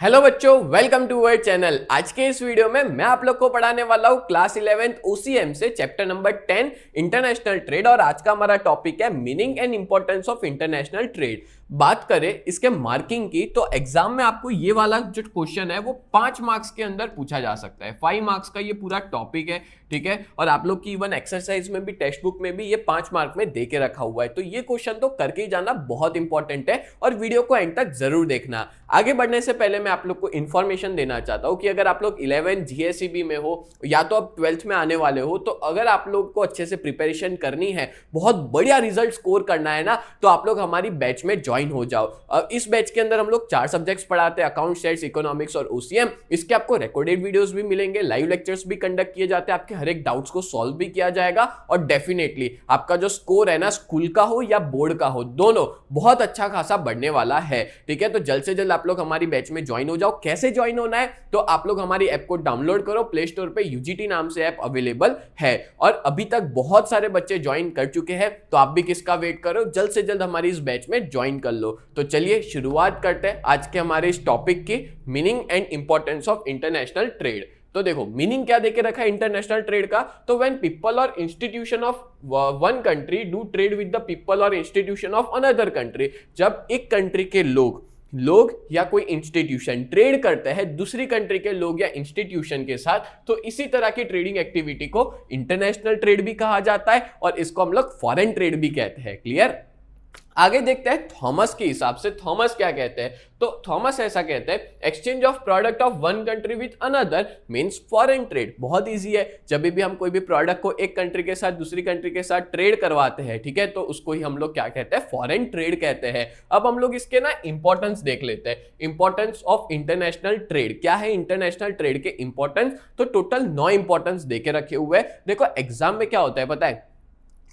Hello बच्चों, welcome to our channel. आज के इस वीडियो में मैं आप लोग को पढ़ाने वाला हूँ क्लास 11th ओसीएम से चैप्टर नंबर 10 इंटरनेशनल ट्रेड। और आज का हमारा टॉपिक है meaning and importance of international trade. बात करें इसके मार्किंग की तो एग्जाम में आपको ये वाला जो क्वेश्चन है वो 5 मार्क्स के अंदर पूछा जा सकता है। 5 मार्क्स का ये पूरा टॉपिक है, ठीक है। और आप लोग की इवन एक्सरसाइज में भी, टेक्स्ट बुक में भी ये 5 मार्क में दे के रखा हुआ है। तो ये क्वेश्चन तो करके ही जाना बहुत इंपॉर्टेंट है और वीडियो को एंड तक जरूर देखना। आगे बढ़ने से पहले मैं आप लोग को इन्फॉर्मेशन देना चाहता हूं कि अगर आप लोग 11 जीएसईबी में हो या तो अब 12th में आने वाले हो, तो अगर आप लोग को अच्छे से प्रिपरेशन करनी है, बहुत बढ़िया रिजल्ट स्कोर करना है ना, तो आप लोग हमारी बैच में ज्वाइन हो जाओ। अब इस बैच के अंदर हम लोग 4 सब्जेक्ट्स पढ़ाते हैं, अकाउंट, स्टैट्स, इकोनॉमिक्स और ओसीएम। इसके आपको रिकॉर्डेड वीडियोस भी मिलेंगे, लाइव लेक्चर्स भी कंडक्ट किए जाते हैं, आपके हर एक डाउट्स को सॉल्व भी किया जाएगा और डेफिनेटली आपका जो स्कोर है ना, स्कूल का हो या बोर्ड का हो, दोनों बहुत अच्छा खासा बढ़ने वाला है, ठीक है। तो जल्द से जल्द आप लोग हमारी बैच में ज्वाइन हो जाओ। कैसे ज्वाइन होना है, तो आप लोग हमारी ऐप को डाउनलोड करो, प्ले स्टोर पे यूजीटी नाम से ऐप अवेलेबल है और अभी तक बहुत सारे बच्चे ज्वाइन कर चुके हैं। तो आप भी किसका वेट करो, जल्द से जल्द हमारी इस बैच में ज्वाइन कर लो। तो चलिए शुरुआत करते हैं आज के हमारे इस टॉपिक की, meaning and importance of international trade. तो देखो मीनिंग क्या देके रखा है इंटरनेशनल ट्रेड का, तो व्हेन पीपल और institution of one country do trade with the people और इंस्टीट्यूशन ऑफ अनदर कंट्री। जब एक कंट्री के लोग या कोई इंस्टीट्यूशन ट्रेड करते हैं दूसरी कंट्री के लोग या इंस्टीट्यूशन के साथ, तो इसी तरह की ट्रेडिंग एक्टिविटी को इंटरनेशनल ट्रेड भी कहा जाता है और इसको हम लोग फॉरेन ट्रेड भी कहते हैं। क्लियर। आगे देखते हैं थॉमस के हिसाब से थॉमस क्या कहते हैं। तो थॉमस ऐसा कहते हैं, exchange of product of one country with another means foreign trade. बहुत इजी है, जब भी हम कोई भी प्रोडक्ट को एक कंट्री के साथ दूसरी कंट्री के साथ ट्रेड करवाते हैं, ठीक है, तो उसको ही हम लोग क्या कहते हैं, फॉरेन ट्रेड कहते हैं। अब हम लोग इसके ना इंपॉर्टेंस देख लेते हैं। इंपॉर्टेंस ऑफ इंटरनेशनल ट्रेड क्या है, इंटरनेशनल ट्रेड के इंपॉर्टेंस तो टोटल 9 इंपॉर्टेंस देके रखे हुए हैं। देखो एग्जाम में क्या होता है पता है,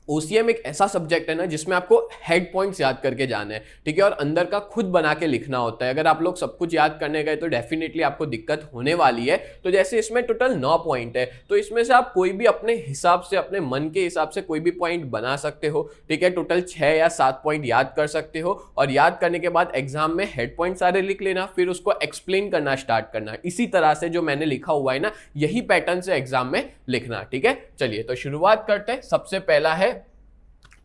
ओसीएम एक ऐसा सब्जेक्ट है ना जिसमें आपको हेड पॉइंट्स याद करके जाना है, ठीक है, और अंदर का खुद बना के लिखना होता है। अगर आप लोग सब कुछ याद करने गए तो डेफिनेटली आपको दिक्कत होने वाली है। तो जैसे इसमें टोटल 9 पॉइंट है, तो इसमें से आप कोई भी अपने हिसाब से, अपने मन के हिसाब से कोई भी पॉइंट बना सकते हो, ठीक है। टोटल 6 या 7 पॉइंट याद कर सकते हो और याद करने के बाद एग्जाम में हेड पॉइंट सारे लिख लेना, फिर उसको एक्सप्लेन करना स्टार्ट करना। इसी तरह से जो मैंने लिखा हुआ है ना, यही पैटर्न से एग्जाम में लिखना, ठीक है। चलिए तो शुरुआत करते हैं। सबसे पहला है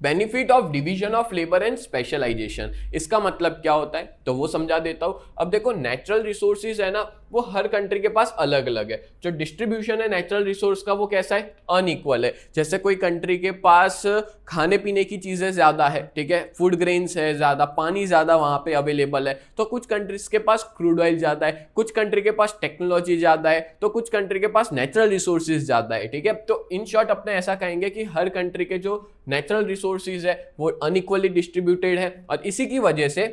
benefit of division of labour and specialisation. इसका मतलब क्या होता है तो वो समझा देता हूं। अब देखो नेचुरल रिसोर्सेज है ना, वो हर कंट्री के पास अलग अलग है। जो डिस्ट्रीब्यूशन है नेचुरल रिसोर्स का वो कैसा है, अनइक्वल है। जैसे कोई कंट्री के पास खाने पीने की चीजें ज्यादा है, ठीक है, फूड ग्रेन्स है ज्यादा, पानी ज्यादा वहां पे अवेलेबल है, तो कुछ कंट्रीज के पास क्रूड ऑयल ज्यादा है, कुछ कंट्री के पास टेक्नोलॉजी ज्यादा है, तो कुछ कंट्री के पास नेचुरल रिसोर्सेज ज्यादा है, ठीक है। तो इन शॉर्ट अपने ऐसा कहेंगे कि हर कंट्री के जो नेचुरल रिसोर्सेज है वो अनइक्वली डिस्ट्रीब्यूटेड है और इसी की वजह से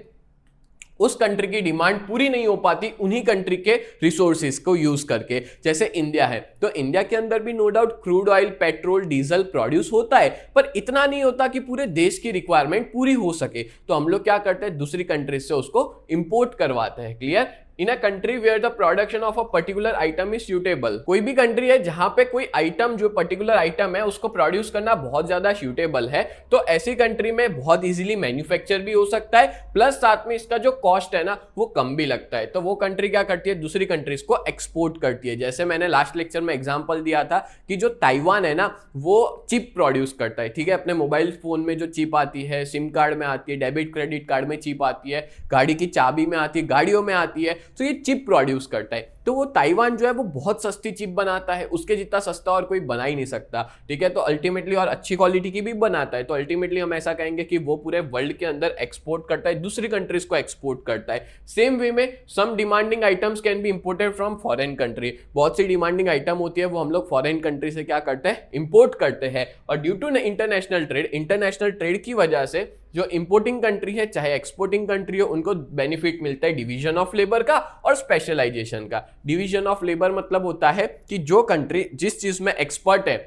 उस कंट्री की डिमांड पूरी नहीं हो पाती उन्हीं कंट्री के रिसोर्सेज को यूज करके। जैसे इंडिया है, तो इंडिया के अंदर भी no doubt crude oil, petrol, diesel produce होता है, पर इतना नहीं होता कि पूरे देश की रिक्वायरमेंट पूरी हो सके। तो हम लोग क्या करते हैं, दूसरी कंट्री से उसको इंपोर्ट करवाते हैं। Clear. In a country where the production of a particular item is suitable. कोई भी कंट्री है जहां पे कोई आइटम, जो पर्टिकुलर आइटम है, उसको प्रोड्यूस करना बहुत ज्यादा सूटेबल है, तो ऐसी कंट्री में बहुत इजीली मैन्युफैक्चर भी हो सकता है, प्लस साथ में इसका जो कॉस्ट है ना वो कम भी लगता है। तो वो कंट्री क्या करती है, दूसरी कंट्रीज को एक्सपोर्ट करती है। जैसे मैंने लास्ट लेक्चर में एग्जांपल दिया था कि जो ताइवान है ना, वो चिप प्रोड्यूस करता है, ठीक है। अपने मोबाइल फोन में जो चिप आती है, सिम कार्ड में आती है, डेबिट क्रेडिट कार्ड में चिप आती है, गाड़ी की चाबी में आती है, गाड़ियों में आती है, तो ये चिप प्रोड्यूस करता है। तो वो ताइवान जो है वो बहुत सस्ती चिप बनाता है, उसके जितना सस्ता और कोई बना ही नहीं सकता, ठीक है। तो अल्टीमेटली, और अच्छी क्वालिटी की भी बनाता है, तो अल्टीमेटली हम ऐसा कहेंगे कि वो पूरे वर्ल्ड के अंदर एक्सपोर्ट करता है, दूसरी कंट्रीज को एक्सपोर्ट करता है। सेम वे में some demanding items can be imported from foreign country. बहुत सी डिमांडिंग आइटम होती है वो हम लोग फॉरेन कंट्री से क्या करते हैं, इंपोर्ट करते हैं। और ड्यू टू इंटरनेशनल ट्रेड की वजह से जो इंपोर्टिंग कंट्री है चाहे एक्सपोर्टिंग कंट्री हो, उनको बेनिफिट मिलता है डिवीजन ऑफ लेबर का और स्पेशलाइजेशन का। डिवीजन ऑफ लेबर मतलब होता है कि जो कंट्री जिस चीज में एक्सपर्ट है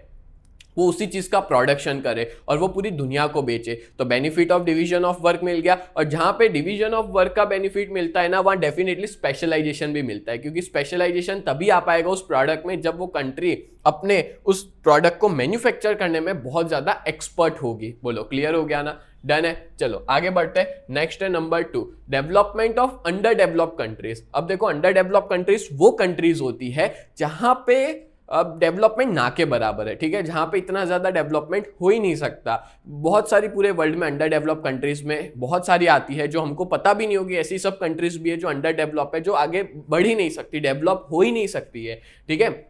वो उसी चीज का प्रोडक्शन करे और वो पूरी दुनिया को बेचे। तो benefit of division of work मिल गया, और जहां पे डिवीजन ऑफ वर्क का बेनिफिट मिलता है ना, वहां डेफिनेटली स्पेशलाइजेशन भी मिलता है, क्योंकि स्पेशलाइजेशन तभी आ पाएगा उस प्रोडक्ट में जब वो कंट्री अपने उस प्रोडक्ट को मैन्युफैक्चर करने में बहुत ज्यादा एक्सपर्ट होगी। बोलो क्लियर हो गया ना? डन है। चलो आगे बढ़ते हैं। नेक्स्ट है number 2, development of under developed countries. अब देखो अंडर डेवलप्ड कंट्रीज वो कंट्रीज होती है जहां पे अब डेवलपमेंट ना के बराबर है, ठीक है, जहां पे इतना ज्यादा डेवलपमेंट हो ही नहीं सकता। बहुत सारी पूरे वर्ल्ड में अंडर डेवलप कंट्रीज में बहुत सारी आती है जो हमको पता भी नहीं होगी। ऐसी सब कंट्रीज भी है जो अंडर डेवलप है, जो आगे बढ़ ही नहीं सकती, डेवलप हो ही नहीं सकती है, ठीक है।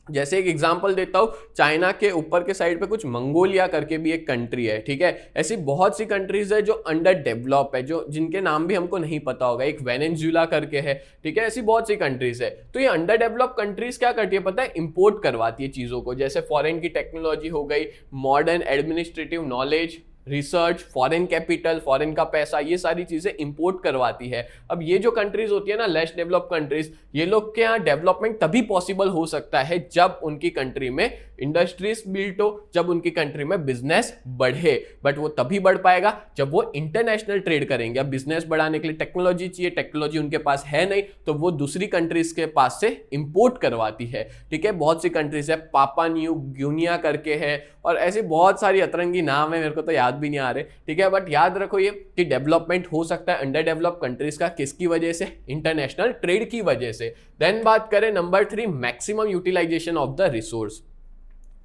जैसे एक एग्जांपल देता हूं, चाइना के ऊपर के साइड पे कुछ मंगोलिया करके भी एक कंट्री है, ठीक है। ऐसी बहुत सी कंट्रीज है जो अंडर डेवलप है, जो जिनके नाम भी हमको नहीं पता होगा। एक वेनेजुएला करके है, ठीक है। ऐसी बहुत सी कंट्रीज है। तो ये अंडर डेवलप कंट्रीज क्या करती है पता है? इंपोर्ट करवाती है चीजों को, जैसे फॉरेन की टेक्नोलॉजी हो गई, modern administrative knowledge, research, foreign capital, foreign का पैसा, ये सारी चीजें इंपोर्ट करवाती है। अब ये जो कंट्रीज होती है ना, लेस डेवलप्ड कंट्रीज, ये लोग के यहाँ डेवलपमेंट तभी पॉसिबल हो सकता है जब उनकी कंट्री में इंडस्ट्रीज बिल्ट हो, जब उनकी कंट्री में बिजनेस बढ़े। बट वो तभी बढ़ पाएगा जब वो इंटरनेशनल ट्रेड करेंगे। अब बिजनेस बढ़ाने के लिए टेक्नोलॉजी चाहिए, टेक्नोलॉजी उनके पास है नहीं, तो वो दूसरी कंट्रीज के पास से इंपोर्ट करवाती है, ठीक है। बहुत सी कंट्रीज है, पापा न्यू गिनिया करके है, और ऐसी बहुत सारी अतरंगी नाम है, मेरे को तो याद भी नहीं आ रहे, ठीक है। बट याद रखो ये कि डेवलपमेंट हो सकता है अंडर डेवलप कंट्रीज का, किसकी वजह से? इंटरनेशनल ट्रेड की वजह से। देन बात करें number 3, maximum utilisation of the resource.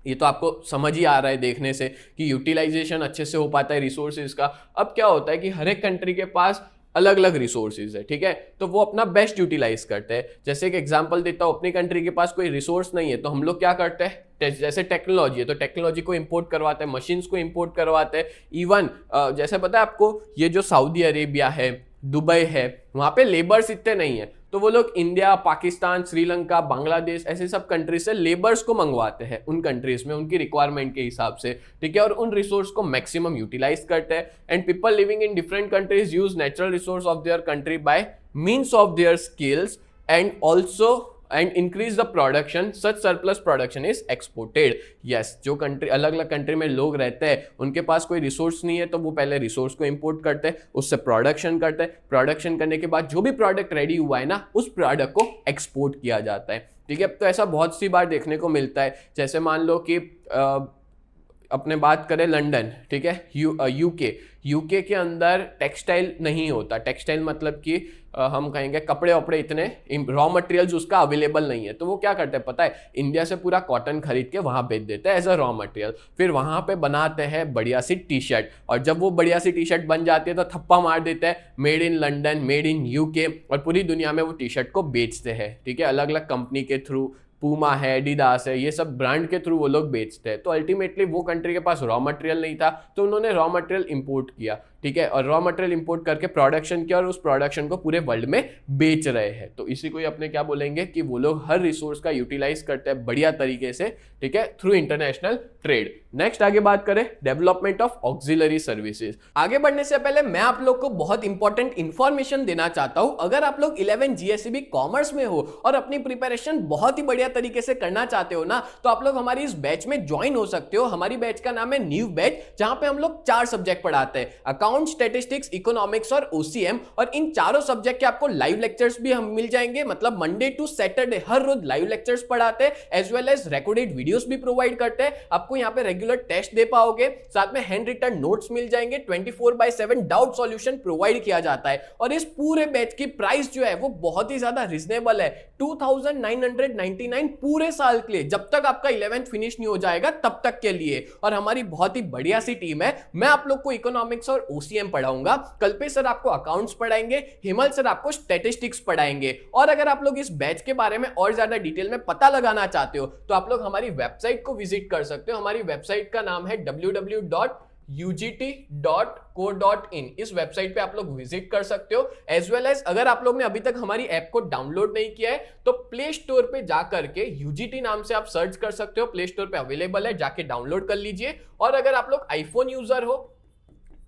ये तो आपको समझ ही आ रहा है देखने से कि यूटिलाइजेशन अच्छे से हो पाता है रिसोर्सेज का। अब क्या होता है कि हर एक कंट्री के पास अलग अलग रिसोर्सेज है, ठीक है, तो वो अपना बेस्ट यूटिलाइज करते हैं। जैसे एक एग्जांपल देता हूं, अपनी कंट्री के पास कोई रिसोर्स नहीं है तो हम लोग क्या करते हैं, जैसे टेक्नोलॉजी है तो टेक्नोलॉजी को इंपोर्ट करवाते हैं, मशीन्स को इंपोर्ट करवाते हैं। इवन जैसे पता है आपको, ये जो सऊदी अरेबिया है, दुबई है, वहां पे लेबर्स इतने नहीं है, तो वो लोग इंडिया, पाकिस्तान, श्रीलंका, बांग्लादेश, ऐसे सब कंट्रीज से लेबर्स को मंगवाते हैं उन कंट्रीज में उनकी रिक्वायरमेंट के हिसाब से, ठीक है, और उन रिसोर्स को मैक्सिमम यूटिलाइज करते हैं। And people living in different countries use natural resource of their country bye means of their skills and also and increase the production, such surplus production is exported। yes, जो country, अलग अलग country में लोग रहते हैं, उनके पास कोई resource नहीं है तो वो पहले रिसोर्स को इंपोर्ट करते हैं, उससे प्रोडक्शन करते हैं, प्रोडक्शन करने के बाद जो भी प्रोडक्ट रेडी हुआ है ना, उस प्रोडक्ट को एक्सपोर्ट किया जाता है, ठीक है। तो ऐसा बहुत सी बार देखने को मिलता है। जैसे मान लो कि अपने बात करें लंदन, ठीक है, यूके के अंदर टेक्सटाइल नहीं होता। टेक्सटाइल मतलब कि हम कहेंगे कपड़े वपड़े, इतने रॉ मटेरियल्स उसका अवेलेबल नहीं है, तो वो क्या करते हैं पता है? इंडिया से पूरा कॉटन खरीद के वहां बेच देते हैं एज अ रॉ मटेरियल, फिर वहां पे बनाते हैं बढ़िया सी टी शर्ट, और जब वो बढ़िया सी टी शर्ट बन जाती है तो थप्पा मार देते हैं made in London, made in UK, और पूरी दुनिया में वो टी शर्ट को बेचते हैं, ठीक है, अलग अलग कंपनी के थ्रू, पूमा है, एडिडास है, ये सब ब्रांड के थ्रू वो लोग बेचते हैं। तो अल्टीमेटली वो कंट्री के पास रॉ मटेरियल नहीं था, तो उन्होंने रॉ मटेरियल इंपोर्ट किया, ठीक है, और रॉ मटेरियल इंपोर्ट करके प्रोडक्शन किया, और उस प्रोडक्शन को पूरे वर्ल्ड में बेच रहे हैं। तो इसी को ही अपने क्या बोलेंगे कि वो लोग हर रिसोर्स का यूटिलाइज करते हैं बढ़िया तरीके से, ठीक है, थ्रू इंटरनेशनल ट्रेड। नेक्स्ट आगे बात करें डेवलपमेंट ऑफ ऑक्सिलरी सर्विसेज। आगे बढ़ने से पहले मैं आप लोग को बहुत इंपॉर्टेंट इंफॉर्मेशन देना चाहता हूं। अगर आप लोग 11 GSEB कॉमर्स में हो और अपनी प्रिपरेशन बहुत ही बढ़िया तरीके से करना चाहते हो ना, तो आप लोग हमारी इस बैच में ज्वाइन हो सकते हो। हमारी बैच का नाम है न्यू बैच, जहां पे हम लोग 4 सब्जेक्ट पढ़ाते हैं, अकाउंट, स्टैटिस्टिक्स, इकोनॉमिक्स और OCM, और इन चारों सब्जेक्ट के आपको लाइव लेक्चर्स भी हम मिल जाएंगे। मतलब मंडे टू सैटरडे हर रोज लाइव लेक्चर्स पढ़ाते हैं, as well as recorded videos भी प्रोवाइड करते हैं। आपको यहाँ पे रेगुलर टेस्ट दे पाओगे, साथ में हैंड रिटन नोट्स मिल जाएंगे, 24/7 डाउट सॉल्यूशन प्रोवाइड किया जाता है। और इस पूरे बैच की प्राइस जो है वो बहुत ही ज्यादा रिजनेबल है, 2999 पूरे साल के लिए, जब तक आपका 11th फिनिश नहीं हो जाएगा तब तक के लिए। और हमारी बहुत ही बढ़िया सी टीम है। मैं आप लोग को इकोनॉमिक्स और OCM पढ़ाऊंगा, कल्पेश सर आपको अकाउंट्स पढ़ाएंगे, हिमल सर आपको स्टैटिस्टिक्स पढ़ाएंगे। और अगर आप लोग इस बैच के बारे में और ज्यादा डिटेल में पता लगाना चाहते हो तो आप लोग हमारी वेबसाइट को विजिट कर सकते हो। हमारी वेबसाइट का नाम है www.ugt.co.in। इस वेबसाइट पे आप लोग विजिट कर सकते हो। एज वेल एज अगर आप लोग ने अभी तक हमारी ऐप को डाउनलोड नहीं किया है तो प्ले स्टोर पे जाकर के UGT नाम से आप सर्च कर सकते हो, प्ले स्टोर पे अवेलेबल है, जाके डाउनलोड कर लीजिए। और अगर आप लोग आईफोन यूजर हो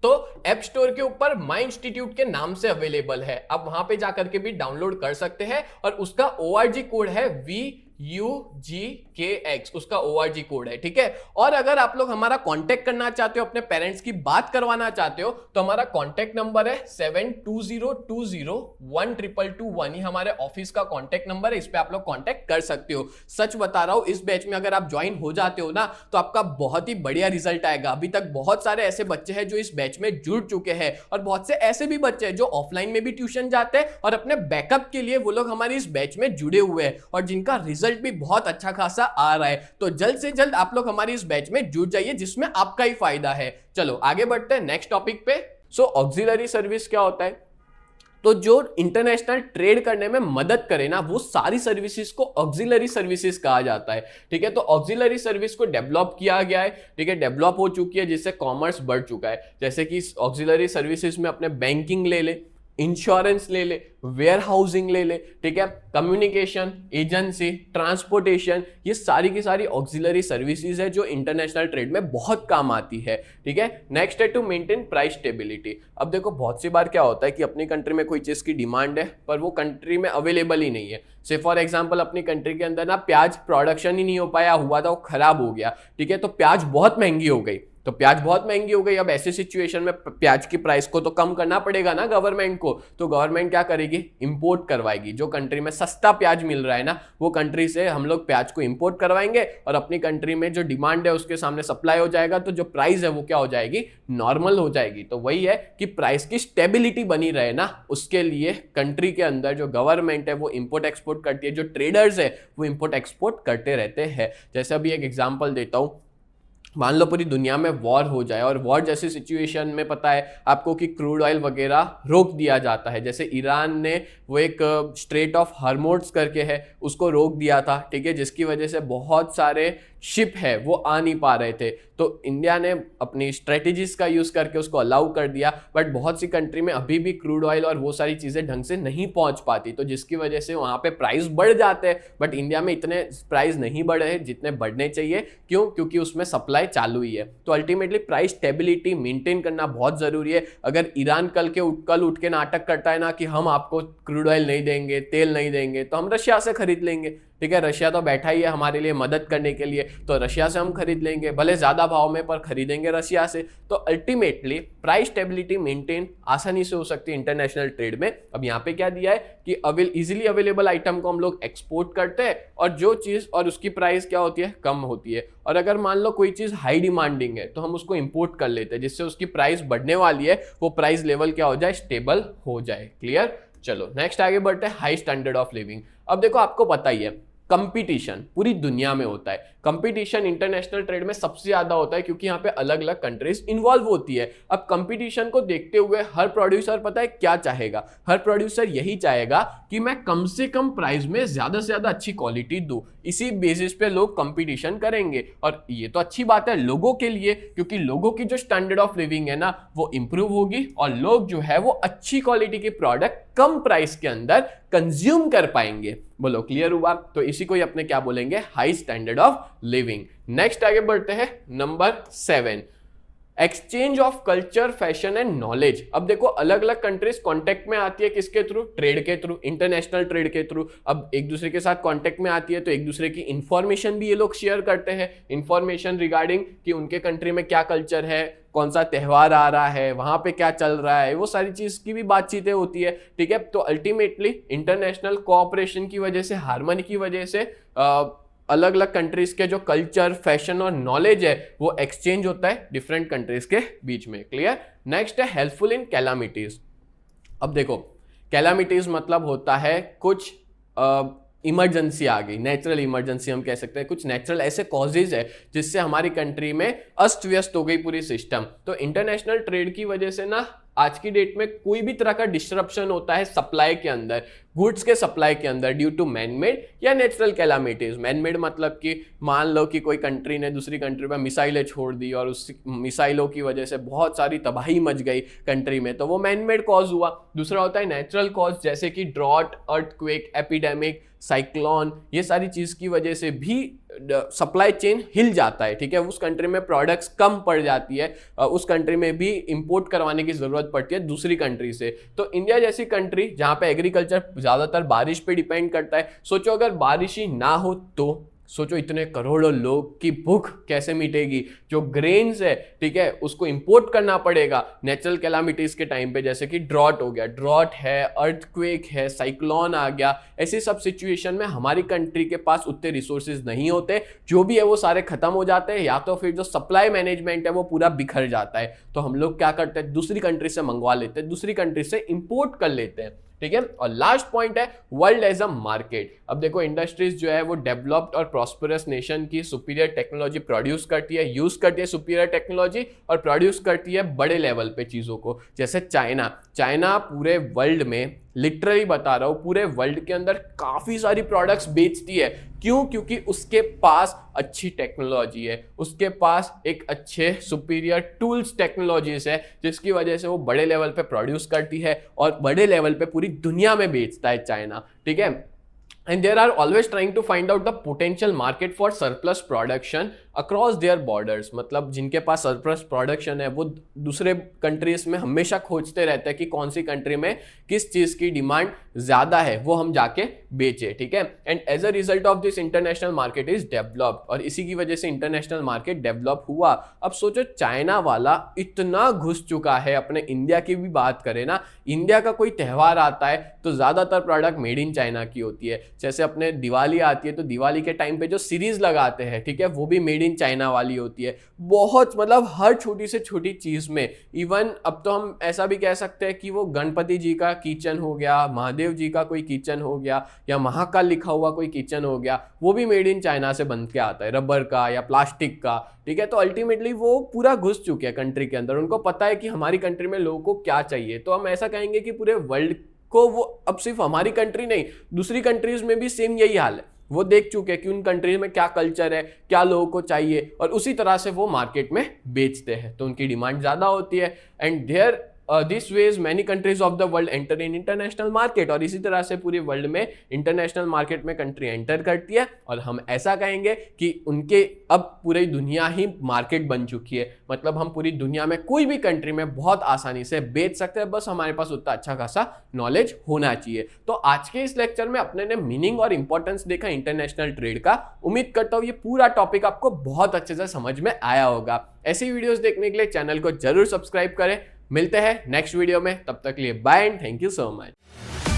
तो ऐप स्टोर के ऊपर माई इंस्टीट्यूट के नाम से अवेलेबल है, आप वहां पे जाकर के भी डाउनलोड कर सकते हैं। और उसका ORG कोड है UGKX उसका ORG कोड है, ठीक है। और अगर आप लोग हमारा कांटेक्ट करना चाहते हो, अपने पेरेंट्स की बात करवाना चाहते हो, तो हमारा कांटेक्ट नंबर है 7202012221। ये हमारे ऑफिस का कांटेक्ट नंबर है, इस पे आप लोग कांटेक्ट कर सकते हो। सच बता रहा हूं, इस बैच में अगर आप ज्वाइन हो जाते हो ना, तो आपका बहुत ही बढ़िया रिजल्ट आएगा। अभी तक बहुत सारे ऐसे बच्चे हैं जो इस बैच में जुड़ चुके हैं, और बहुत से ऐसे भी बच्चे हैं जो ऑफलाइन में भी ट्यूशन जाते हैं और अपने बैकअप के लिए वो लोग हमारी इस बैच में जुड़े हुए हैं, और जिनका रिजल्ट भी बहुत अच्छा खासा आ रहा है। तो जल्द से जल्द आप लोग हमारी इस बैच में जुड़ जाइए, जिसमें आपका ही फायदा है। चलो आगे बढ़ते हैं नेक्स्ट टॉपिक पे। सो ऑक्सिलरी सर्विस क्या होता है? तो जो इंटरनेशनल ट्रेड करने में मदद करे ना, वो सारी सर्विसेज को ऑक्सिलरी सर्विसेज कहा जाता है, ठीक है। तो ऑक्सिलरी सर्विस को डेवलप किया गया है, ठीक है, डेवलप हो चुकी है, जिससे कॉमर्स बढ़ चुका है। जैसे कि ऑक्सिलरी सर्विसेज में अपने बैंकिंग ले ले, इंश्योरेंस ले ले, वेयर हाउसिंग ले ले, ठीक है, कम्युनिकेशन, एजेंसी, ट्रांसपोर्टेशन, ये सारी की सारी ऑक्सिलरी सर्विसेज है जो इंटरनेशनल ट्रेड में बहुत काम आती है, ठीक है। नेक्स्ट है टू मेंटेन प्राइस स्टेबिलिटी। अब देखो बहुत सी बार क्या होता है कि अपनी कंट्री में कोई चीज की डिमांड है पर वो कंट्री में अवेलेबल ही नहीं है। से फॉर एग्जांपल अपनी कंट्री के अंदर ना प्याज प्रोडक्शन ही नहीं हो पाया, हुआ था वो खराब हो गया, ठीक है, तो प्याज बहुत महंगी हो गई। तो प्याज बहुत महंगी हो गई, अब ऐसी सिचुएशन में प्याज की प्राइस को तो कम करना पड़ेगा ना गवर्नमेंट को। तो गवर्नमेंट क्या करेगी? इंपोर्ट करवाएगी। जो कंट्री में सस्ता प्याज मिल रहा है ना, वो कंट्री से हम लोग प्याज को इंपोर्ट करवाएंगे, और अपनी कंट्री में जो डिमांड है उसके सामने सप्लाई हो जाएगा, तो जो प्राइस है वो क्या हो जाएगी? नॉर्मल हो जाएगी। तो वही है कि प्राइस की स्टेबिलिटी बनी रहे ना, उसके लिए कंट्री के अंदर जो गवर्नमेंट है वो इंपोर्ट एक्सपोर्ट करती है, जो ट्रेडर्स है वो इंपोर्ट एक्सपोर्ट करते रहते हैं। जैसे अभी एक एग्जांपल देता हूं, मान लो पूरी दुनिया में वॉर हो जाए, और वॉर जैसी सिचुएशन में पता है आपको कि क्रूड ऑयल वगैरह रोक दिया जाता है। जैसे ईरान ने वो एक स्ट्रेट ऑफ हॉर्मुज़ करके है, उसको रोक दिया था, ठीक है, जिसकी वजह से बहुत सारे शिप है वो आ नहीं पा रहे थे। तो इंडिया ने अपनी स्ट्रेटेजीज का यूज़ करके उसको अलाउ कर दिया, बट बहुत सी कंट्री में अभी भी क्रूड ऑयल और वो सारी चीज़ें ढंग से नहीं पहुंच पाती, तो जिसकी वजह से वहाँ पे प्राइस बढ़ जाते हैं। बट इंडिया में इतने प्राइस नहीं बढ़े हैं जितने बढ़ने चाहिए। क्यों? क्योंकि उसमें सप्लाई चालू ही है। तो अल्टीमेटली प्राइस स्टेबिलिटी मेंटेन करना बहुत ज़रूरी है। अगर ईरान कल उठ के नाटक करता है ना कि हम आपको क्रूड ऑयल नहीं देंगे, तेल नहीं देंगे, तो हम रशिया से खरीद लेंगे, ठीक है। रशिया तो बैठा ही है हमारे लिए मदद करने के लिए, तो रशिया से हम खरीद लेंगे, भले ज़्यादा भाव में पर खरीदेंगे रशिया से। तो अल्टीमेटली प्राइस स्टेबिलिटी मेंटेन आसानी से हो सकती है इंटरनेशनल ट्रेड में। अब यहाँ पे क्या दिया है कि इजीली अवेलेबल आइटम को हम लोग एक्सपोर्ट करते हैं, और जो चीज़ और उसकी प्राइस क्या होती है? कम होती है। और अगर मान लो कोई चीज़ हाई डिमांडिंग है तो हम उसको इंपोर्ट कर लेते हैं, जिससे उसकी प्राइस बढ़ने वाली है, वो प्राइस लेवल क्या हो जाए? स्टेबल हो जाए। क्लियर? चलो नेक्स्ट आगे बढ़ते हैं, हाई स्टैंडर्ड ऑफ लिविंग। अब देखो आपको पता ही है कंपटीशन पूरी दुनिया में होता है। कंपटीशन इंटरनेशनल ट्रेड में सबसे ज्यादा होता है, क्योंकि यहाँ पे अलग अलग कंट्रीज इन्वॉल्व होती है। अब कंपटीशन को देखते हुए हर प्रोड्यूसर पता है क्या चाहेगा? हर प्रोड्यूसर यही चाहेगा कि मैं कम से कम प्राइस में ज्यादा से ज्यादा अच्छी क्वालिटी दूं। इसी बेसिस पे लोग कंपटीशन करेंगे, और ये तो अच्छी बात है लोगों के लिए, क्योंकि लोगों की जो स्टैंडर्ड ऑफ लिविंग है ना वो इंप्रूव होगी, और लोग जो है वो अच्छी क्वालिटी के प्रोडक्ट कम प्राइस के अंदर कंज्यूम कर पाएंगे। बोलो क्लियर हुआ? तो इसी को ही अपने क्या बोलेंगे? High standard of living. Next आगे बढ़ते हैं, number 7, exchange of culture, fashion and knowledge. अब देखो अलग अलग कंट्रीज कांटेक्ट में आती है, किसके थ्रू? ट्रेड के थ्रू, इंटरनेशनल ट्रेड के थ्रू। अब एक दूसरे के साथ कांटेक्ट में आती है तो एक दूसरे की इंफॉर्मेशन भी ये लोग शेयर करते हैं, इंफॉर्मेशन रिगार्डिंग कि उनके कंट्री में क्या कल्चर है, कौन सा त्यौहार आ रहा है, वहां पे क्या चल रहा है, वो सारी चीज की भी बातचीतें होती है, ठीक है। तो अल्टीमेटली इंटरनेशनल कोऑपरेशन की वजह से, हार्मनी की वजह से अलग अलग कंट्रीज के जो कल्चर, फैशन और नॉलेज है वो एक्सचेंज होता है डिफरेंट कंट्रीज के बीच में। क्लियर? नेक्स्ट है हेल्पफुल इन कैलामिटीज। अब देखो कैलामिटीज मतलब होता है कुछ इमरजेंसी आ गई, नेचुरल इमरजेंसी हम कह सकते हैं, कुछ नेचुरल ऐसे कॉजेज है जिससे हमारी कंट्री में अस्त व्यस्त हो गई पूरी सिस्टम। तो इंटरनेशनल ट्रेड की वजह से ना आज की डेट में कोई भी तरह का डिस्ट्रप्शन होता है सप्लाई के अंदर, गुड्स के सप्लाई के अंदर, ड्यू टू मैनमेड या नेचुरल कैलामिटीज। मैनमेड मतलब कि मान लो कि कोई कंट्री ने दूसरी कंट्री पर मिसाइलें छोड़ दी और उस मिसाइलों की वजह से बहुत सारी तबाही मच गई कंट्री में, तो वो मैनमेड कॉज हुआ। दूसरा होता है नेचुरल कॉज, जैसे कि ड्रॉट, अर्थक्वेक, एपिडेमिक, साइक्लोन, ये सारी चीज की वजह से भी सप्लाई चेन हिल जाता है, ठीक है। उस कंट्री में प्रोडक्ट्स कम पड़ जाती है, उस कंट्री में भी इंपोर्ट करवाने की जरूरत पड़ती है दूसरी कंट्री से। तो इंडिया जैसी कंट्री जहां पे एग्रीकल्चर ज़्यादातर बारिश पे डिपेंड करता है। सोचो अगर बारिश ही ना हो तो सोचो इतने करोड़ों लोग की भूख कैसे मिटेगी। जो ग्रेन्स है, ठीक है, उसको इंपोर्ट करना पड़ेगा नेचुरल कैलामिटीज के टाइम पे, जैसे कि ड्रॉट हो गया, ड्रॉट है, अर्थक्वेक है, साइक्लोन आ गया। ऐसी सब सिचुएशन में हमारी कंट्री के पास उतने रिसोर्सेज नहीं होते, जो भी है वो सारे खत्म हो जाते हैं, या तो फिर जो सप्लाई मैनेजमेंट है वो पूरा बिखर जाता है। तो हम लोग क्या करते हैं, दूसरी कंट्री से मंगवा लेते हैं, दूसरी कंट्री से इंपोर्ट कर लेते हैं, ठीक है। और लास्ट पॉइंट है वर्ल्ड एज अ मार्केट। अब देखो इंडस्ट्रीज जो है वो डेवलप्ड और प्रॉस्परस नेशन की सुपीरियर टेक्नोलॉजी प्रोड्यूस करती है, यूज करती है सुपीरियर टेक्नोलॉजी, और प्रोड्यूस करती है बड़े लेवल पे चीजों को। जैसे चाइना पूरे वर्ल्ड में, लिटरली बता रहा हूं, पूरे वर्ल्ड के अंदर काफी सारी प्रोडक्ट्स बेचती है। क्यों? क्योंकि उसके पास अच्छी टेक्नोलॉजी है, उसके पास एक अच्छे सुपीरियर टूल्स टेक्नोलॉजीज है, जिसकी वजह से वो बड़े लेवल पे प्रोड्यूस करती है और बड़े लेवल पे पूरी दुनिया में बेचता है चाइना, ठीक है। And they are always trying to find out the potential market for surplus production across their borders। मतलब जिनके पास सरप्लस प्रोडक्शन है वो दूसरे कंट्रीज में हमेशा खोजते रहते हैं कि कौन सी कंट्री में किस चीज की डिमांड ज्यादा है, वो हम जाके बेचे, ठीक है। And as a result of this international market is developed, और इसी की वजह से इंटरनेशनल मार्केट डेवलप हुआ। अब सोचो चाइना वाला इतना घुस चुका है, अपने इंडिया की भी बात करें ना, इंडिया का कोई त्यौहार आता है तो ज्यादातर प्रोडक्ट मेड इन चाइना की होती है। जैसे अपने दिवाली आती है तो दिवाली के टाइम पे जो सीरीज लगाते हैं, ठीक है, वो भी मेड इन चाइना वाली होती है। बहुत मतलब हर छोटी से छोटी चीज में, इवन अब तो हम ऐसा भी कह सकते हैं कि वो गणपति जी का किचन हो गया, महादेव जी का कोई किचन हो गया, या महाकाल लिखा हुआ कोई किचन हो गया, वो भी मेड इन चाइना से बन के आता है, रबर का या प्लास्टिक का, ठीक है। तो अल्टीमेटली वो पूरा घुस चुके हैं कंट्री के अंदर, उनको पता है कि हमारी कंट्री में लोगों को क्या चाहिए। तो हम ऐसा कहेंगे कि पूरे वर्ल्ड को वो, अब सिर्फ हमारी कंट्री नहीं, दूसरी कंट्रीज में भी सेम यही हाल है। वो देख चुके हैं कि उन कंट्रीज में क्या कल्चर है, क्या लोगों को चाहिए, और उसी तरह से वो मार्केट में बेचते हैं, तो उनकी डिमांड ज्यादा होती है। And there this ways many countries of the world enter in international market, और इसी तरह से पूरे वर्ल्ड में इंटरनेशनल मार्केट में कंट्री एंटर करती है। और हम ऐसा कहेंगे कि उनके अब पूरी दुनिया ही मार्केट बन चुकी है। मतलब हम पूरी दुनिया में कोई भी कंट्री में बहुत आसानी से बेच सकते हैं, बस हमारे पास उतना अच्छा खासा नॉलेज होना चाहिए। तो आज के इस लेक्चर में अपने ने मीनिंग और इंपॉर्टेंस देखा इंटरनेशनल ट्रेड का। उम्मीद करता हूँ ये पूरा टॉपिक आपको बहुत अच्छे से समझ में आया होगा। ऐसी वीडियोस देखने के लिए चैनल को जरूर सब्सक्राइब करें। मिलते हैं नेक्स्ट वीडियो में, तब तक के लिए bye and thank you so much.